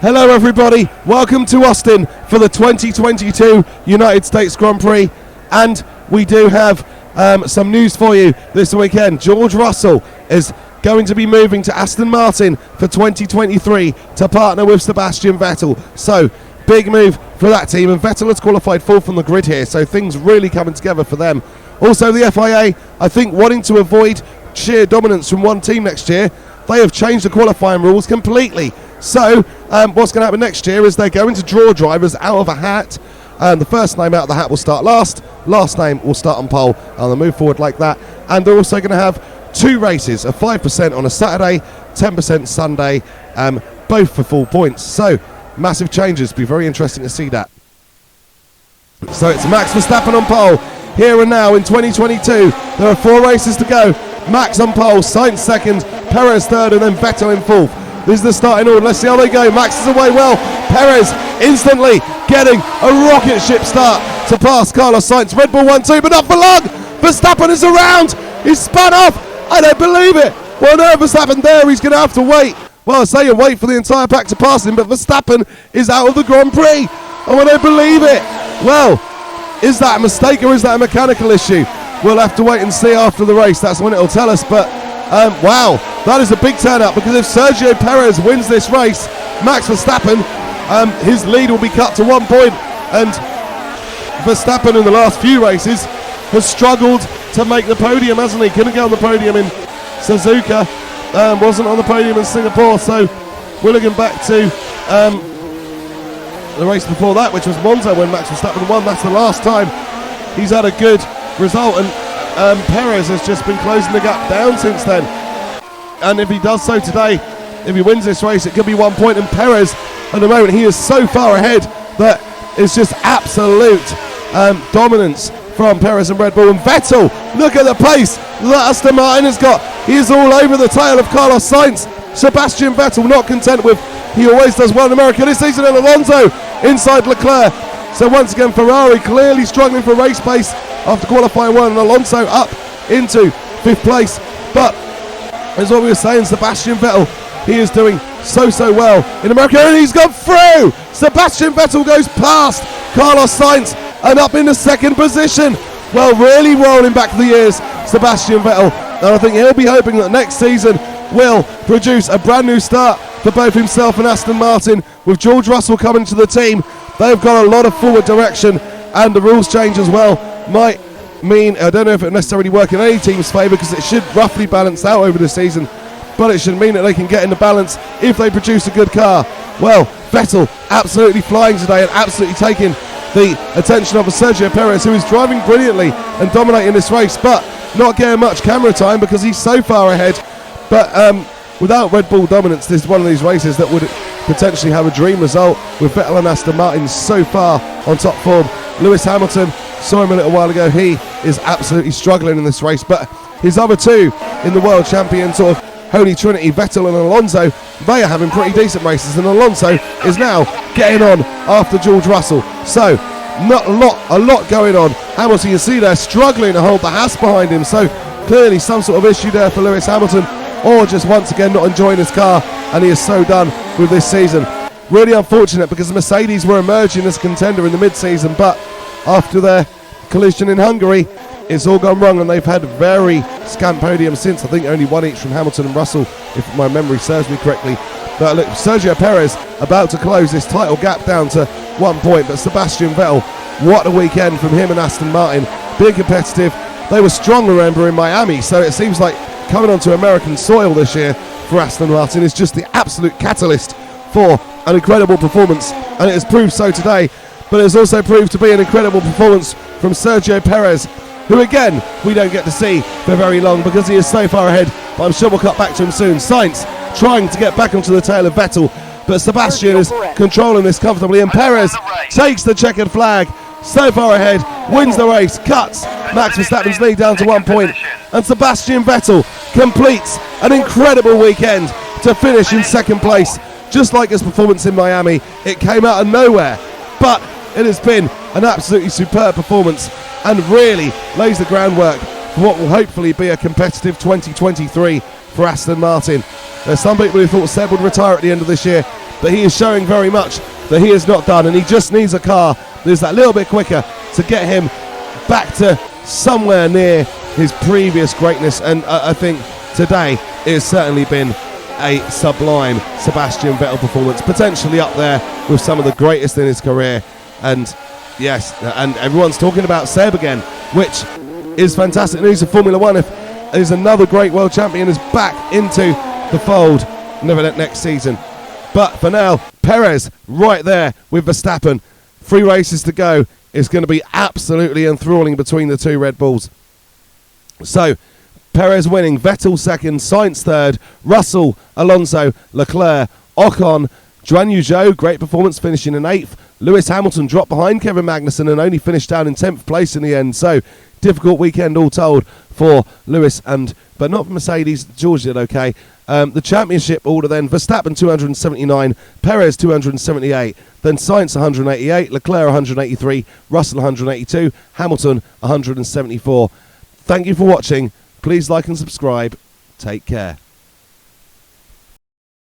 Hello everybody, welcome to Austin for the 2022 United States Grand Prix, and we do have some news for you this weekend. George Russell is going to be moving to Aston Martin for 2023 to partner with Sebastian Vettel, so big move for that team, and Vettel has qualified fourth on the grid here, so things really coming together for them. Also the FIA, I think, wanting to avoid sheer dominance from one team next year, they have changed the qualifying rules completely. So what's going to happen next year is they're going to draw drivers out of a hat, and the first name out of the hat will start last name will start on pole, and they'll move forward like that. And they're also going to have two races, a 5% on a Saturday, 10% Sunday, both for full points. So massive changes, be very interesting to see that. So it's Max Verstappen on pole here and now in 2022. There are 4 races to go. Max on pole, Sainz second, Perez third, and then Vettel in fourth. This is the starting order. Let's see how they go. Max is away well. Perez instantly getting a rocket ship start to pass Carlos Sainz. Red Bull 1-2, but not for long. Verstappen is around. He's spun off. I don't believe it. Well, no, Verstappen there. He's going to have to wait. Well, I say you wait for the entire pack to pass him, but Verstappen is out of the Grand Prix. Oh, I don't believe it. Well, is that a mistake or is that a mechanical issue? We'll have to wait and see after the race. That's when it'll tell us. But wow, that is a big turnout, because if Sergio Perez wins this race, Max Verstappen, his lead will be cut to 1 point. And Verstappen in the last few races has struggled to make the podium, hasn't he? Couldn't get on the podium in Suzuka, wasn't on the podium in Singapore. So we're looking back to the race before that, which was Monza, when Max Verstappen won. That's the last time he's had a good result, and Perez has just been closing the gap down since then. And if he does so today, if he wins this race, it could be 1 point. And Perez, at the moment, he is so far ahead that it's just absolute dominance from Perez and Red Bull. And Vettel, look at the pace that Aston Martin has got. He is all over the tail of Carlos Sainz. Sebastian Vettel not content with, he always does well in America this season, and Alonso inside Leclerc. So once again, Ferrari clearly struggling for race pace after qualifying one, and Alonso up into 5th place. But as what we were saying, Sebastian Vettel, he is doing so well in America, and he's gone through. Sebastian Vettel goes past Carlos Sainz and up in the 2nd position. Well, really rolling back the years, Sebastian Vettel, and I think he'll be hoping that next season will produce a brand new start for both himself and Aston Martin. With George Russell coming to the team, they've got a lot of forward direction, and the rules change as well might mean, I don't know if it necessarily work in any team's favour, because it should roughly balance out over the season, but it should mean that they can get into balance if they produce a good car. Well, Vettel absolutely flying today and absolutely taking the attention of Sergio Perez, who is driving brilliantly and dominating this race, but not getting much camera time because he's so far ahead. But without Red Bull dominance, this is one of these races that would potentially have a dream result, with Vettel and Aston Martin so far on top form. Lewis Hamilton, saw him a little while ago, he is absolutely struggling in this race, but his other two in the world champion sort of holy trinity, Vettel and Alonso, they are having pretty decent races, and Alonso is now getting on after George Russell. So not a lot going on. Hamilton, you see there, struggling to hold the Haas behind him, so clearly some sort of issue there for Lewis Hamilton, or just once again not enjoying his car, and he is so done with this season. Really unfortunate, because Mercedes were emerging as contender in the mid-season, but after their collision in Hungary, it's all gone wrong, and they've had very scant podiums since. I think only one each from Hamilton and Russell, if my memory serves me correctly. But look, Sergio Perez about to close this title gap down to 1 point, but Sebastian Vettel, what a weekend from him and Aston Martin. Being competitive, they were strong, remember, in Miami, so it seems like coming onto American soil this year for Aston Martin is just the absolute catalyst for an incredible performance, and it has proved so today. But it has also proved to be an incredible performance from Sergio Perez, who again we don't get to see for very long because he is so far ahead, but I'm sure we'll cut back to him soon. Sainz trying to get back onto the tail of Vettel, but Sebastian is controlling this comfortably, and Perez takes the checkered flag, so far ahead, wins the race, cuts Max Verstappen's lead down to 1 point, and Sebastian Vettel completes an incredible weekend to finish in 2nd place. Just like his performance in Miami, it came out of nowhere, but it has been an absolutely superb performance and really lays the groundwork for what will hopefully be a competitive 2023 for Aston Martin. There's some people who thought Seb would retire at the end of this year. but he is showing very much that he is not done, and he just needs a car that is that little bit quicker to get him back to somewhere near his previous greatness. And I think today it has certainly been a sublime Sebastian Vettel performance, potentially up there with some of the greatest in his career. And yes, and everyone's talking about Seb again, which is fantastic news for Formula One. If there's another great world champion is back into the fold next season. But for now, Perez right there with Verstappen. 3 races to go. It's going to be absolutely enthralling between the 2 Red Bulls. So Perez winning, Vettel second, Sainz third, Russell, Alonso, Leclerc, Ocon, Guan Yu Zhou, great performance, finishing in 8th. Lewis Hamilton dropped behind Kevin Magnussen and only finished down in 10th place in the end. So difficult weekend all told for Lewis, but not for Mercedes. George did okay. The championship order then: Verstappen 279, Perez 278, then Sainz 188, Leclerc 183, Russell 182, Hamilton 174. Thank you for watching. Please like and subscribe. Take care.